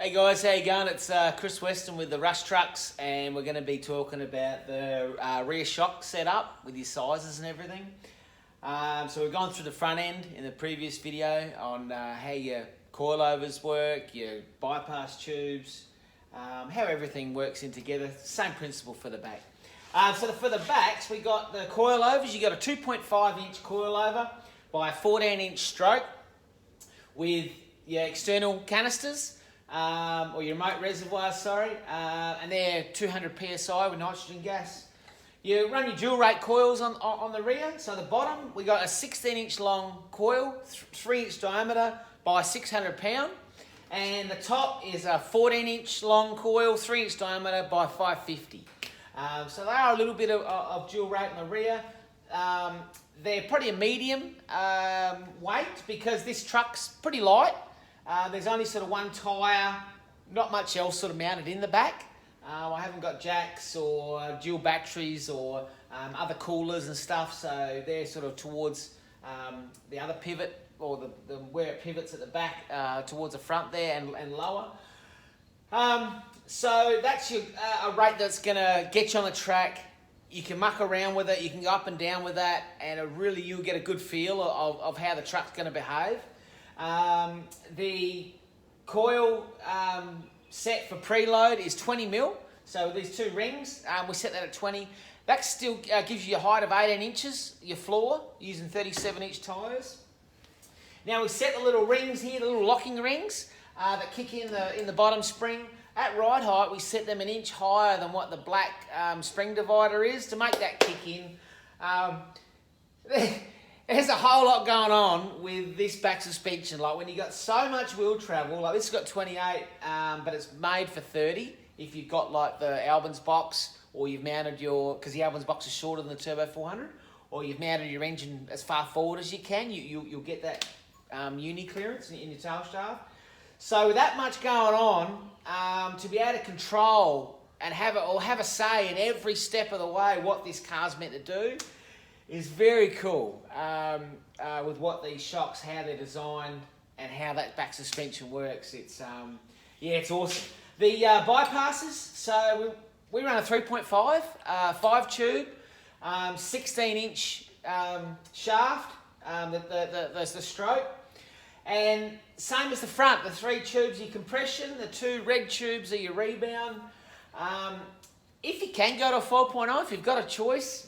Hey guys, how you going? It's Chris Weston with the Rush Trucks, and we're going to be talking about the rear shock setup with your sizes and everything. So we've gone through the front end in the previous video on how your coilovers work, your bypass tubes, how everything works in together. Same principle for the back. For the backs, we got the coilovers. You got a 2.5 inch coilover by a 14 inch stroke with your external canisters. Or your remote reservoir, and they're 200 psi with nitrogen gas. You run your dual rate coils on the rear. So the bottom, we got a 16 inch long coil, 3 inch diameter by 600 pound. And the top is a 14 inch long coil, 3 inch diameter by 550. So they are a little bit of dual rate in the rear. They're pretty a medium weight because this truck's pretty light. There's only sort of one tyre, not much else sort of mounted in the back. I haven't got jacks or dual batteries or other coolers and stuff, so they're sort of towards the other pivot or the where it pivots at the back towards the front there and lower. So that's your a rate that's going to get you on the track. You can muck around with it, you can go up and down with that, and you'll get a good feel of how the truck's going to behave. The coil set for preload is 20 mil, so these two rings, we set that at 20. That still gives you a height of 18 inches, your floor, using 37 inch tyres. Now we set the little rings here, the little locking rings that kick in the bottom spring. At ride height, we set them an inch higher than what the black spring divider is to make that kick in. There's a whole lot going on with this back suspension. Like when you got so much wheel travel, like this has got 28, but it's made for 30. If you've got like the Albans box, or you've mounted because the Albans box is shorter than the Turbo 400, or you've mounted your engine as far forward as you can, you'll get that uni clearance in your tail shaft. So with that much going on, to be able to control and have a say in every step of the way what this car's meant to do is very cool with what these shocks, how they're designed, and how that back suspension works. It's awesome. The bypasses, so we run a 3.5, 5 tube, 16 inch shaft, the stroke, and same as the front, the 3 tubes are your compression, the 2 red tubes are your rebound. If you can go to a 4.0, if you've got a choice,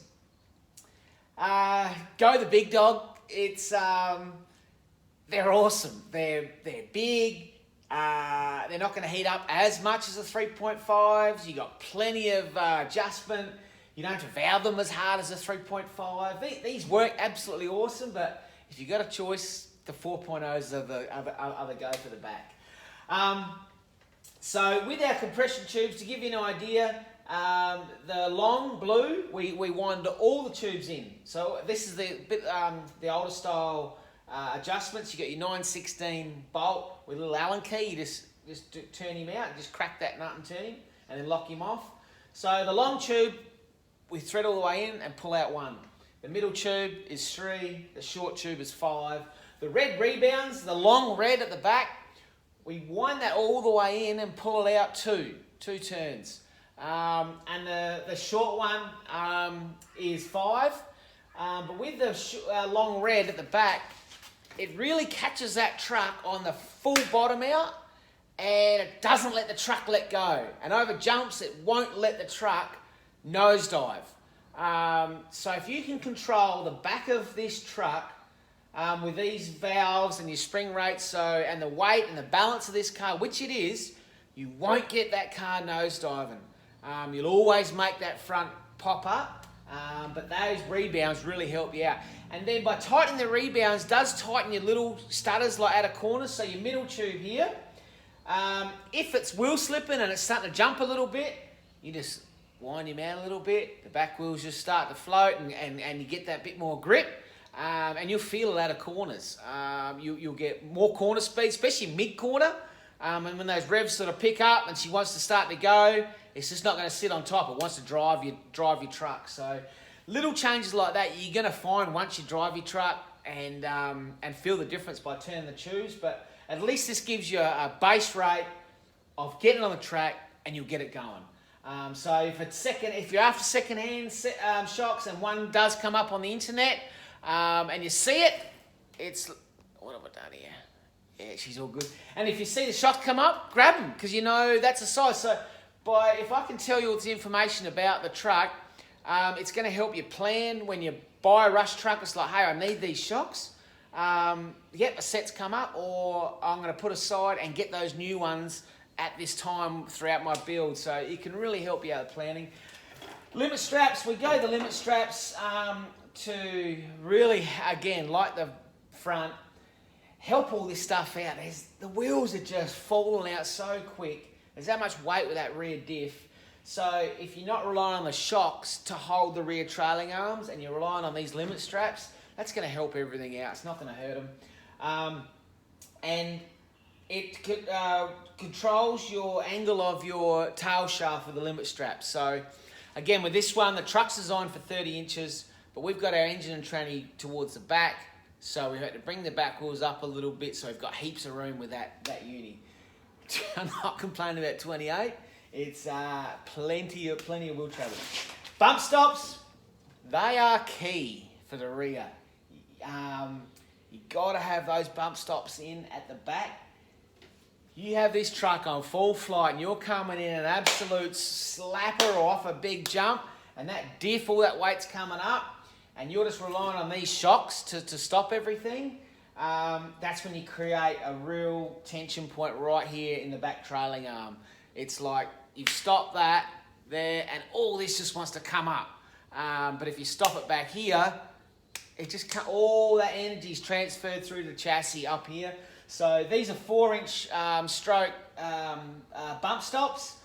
go the big dog. It's they're awesome. They're big. They're not going to heat up as much as the 3.5s. You got plenty of adjustment. You don't have to valve them as hard as the 3.5. These work absolutely awesome. But if you've got a choice, the 4.0s are the go for the back. So with our compression tubes, to give you an idea. The long blue, we wind all the tubes in. So this is the older style adjustments. You got your 9/16 bolt with a little Allen key. You just turn him out, just crack that nut and turn him, and then lock him off. So the long tube, we thread all the way in and pull out 1. The middle tube is 3. The short tube is 5. The red rebounds, the long red at the back, we wind that all the way in and pull it out 2 turns. And the short one is 5, but with the long red at the back, it really catches that truck on the full bottom out, and it doesn't let the truck let go. And over jumps, it won't let the truck nosedive. So if you can control the back of this truck with these valves and your spring rates, and the weight and the balance of this car, which it is, you won't get that car nosediving. You'll always make that front pop up, but those rebounds really help you out. And then by tightening the rebounds, does tighten your little stutters like out of corners. So your middle tube here, if it's wheel slipping and it's starting to jump a little bit, you just wind him out a little bit. The back wheels just start to float and you get that bit more grip. And you'll feel it out of corners. You'll get more corner speed, especially mid-corner. And when those revs sort of pick up and she wants to start to go, it's just not going to sit on top. It wants to drive your truck. So little changes like that you're going to find once you drive your truck and feel the difference by turning the tubes. But at least this gives you a base rate of getting on the track and you'll get it going. So if you're after second-hand shocks and one does come up on the internet and you see it, it's, what have I done here? Yeah, she's all good. And if you see the shock come up, grab them, because you know that's the size. So if I can tell you all this information about the truck, it's going to help you plan when you buy a rush truck. It's like, hey, I need these shocks. Yep, a set's come up, or I'm going to put aside and get those new ones at this time throughout my build. So it can really help you out with planning. Limit straps, we go the limit straps to really, again, like the front, help all this stuff out. The wheels are just falling out so quick. There's that much weight with that rear diff. So if you're not relying on the shocks to hold the rear trailing arms and you're relying on these limit straps, that's going to help everything out. It's not going to hurt them. And it controls your angle of your tail shaft with the limit straps. So again, with this one, the truck's designed for 30 inches, but we've got our engine and tranny towards the back. So we had to bring the back wheels up a little bit, so we've got heaps of room with that uni. I'm not complaining about 28. It's plenty of wheel travel. Bump stops, they are key for the rear. You got to have those bump stops in at the back. You have this truck on full flight and you're coming in an absolute slapper off a big jump, and that diff, all that weight's coming up, and you're just relying on these shocks to stop everything. That's when you create a real tension point right here in the back trailing arm. It's like you've stopped that there and all this just wants to come up. But if you stop it back here, it just all that energy is transferred through the chassis up here. So these are 4-inch stroke bump stops,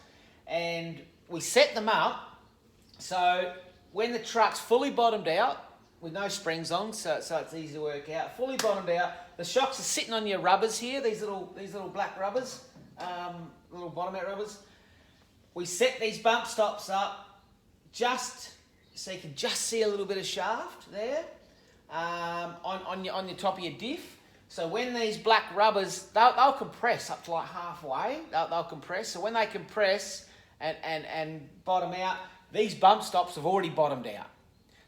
and we set them up so when the truck's fully bottomed out with no springs on, so it's easy to work out, fully bottomed out, the shocks are sitting on your rubbers here, these little black rubbers, little bottom out rubbers. We set these bump stops up just so you can just see a little bit of shaft there on your top of your diff. So when these black rubbers, they'll compress up to like halfway. They'll compress. So when they compress and bottom out, these bump stops have already bottomed out.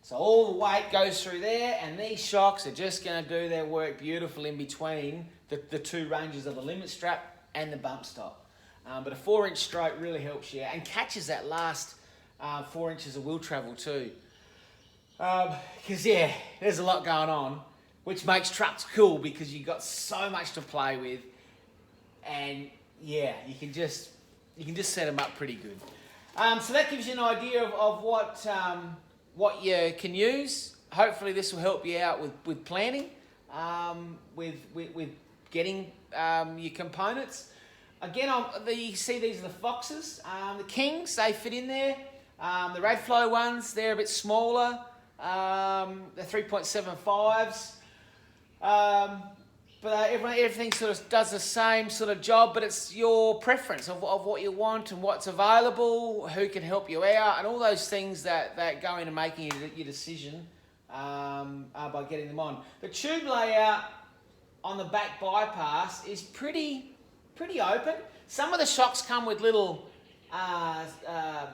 So all the weight goes through there, and these shocks are just going to do their work beautiful in between the two ranges of the limit strap and the bump stop. But a 4-inch stroke really helps you and catches that last 4 inches of wheel travel too. Because yeah, there's a lot going on, which makes trucks cool because you've got so much to play with, and yeah, you can just set them up pretty good. So that gives you an idea of what you can use. Hopefully this will help you out with planning, with getting your components. Again, you see these are the Foxes. The Kings, they fit in there. The Radflow ones, they're a bit smaller. They're 3.75s. But everything sort of does the same sort of job, but it's your preference of what you want and what's available, who can help you out, and all those things that go into making your decision by getting them on. The tube layout on the back bypass is pretty open. Some of the shocks come with little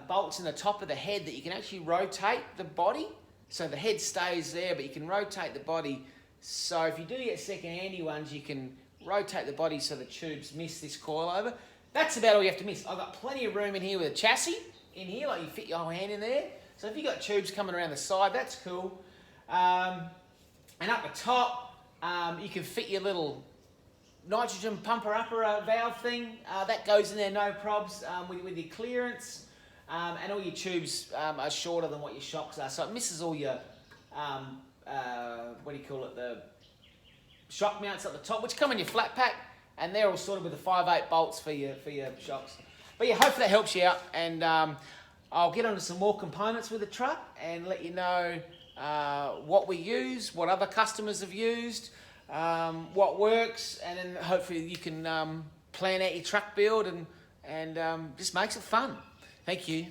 bolts in the top of the head that you can actually rotate the body. So the head stays there, but you can rotate the body. So if you do get second-handy ones, you can rotate the body so the tubes miss this coil over. That's about all you have to miss. I've got plenty of room in here with a chassis in here, like you fit your whole hand in there. So if you've got tubes coming around the side, that's cool. And up the top, you can fit your little nitrogen pumper upper valve thing. That goes in there, no probs, with your clearance. And all your tubes are shorter than what your shocks are. So it misses all your, the shock mounts at the top, which come in your flat pack, and they're all sorted with the 5/8 bolts for your shocks. But yeah, hopefully that helps you out, and I'll get onto some more components with the truck and let you know what we use, what other customers have used, what works, and then hopefully you can plan out your truck build and just makes it fun. Thank you.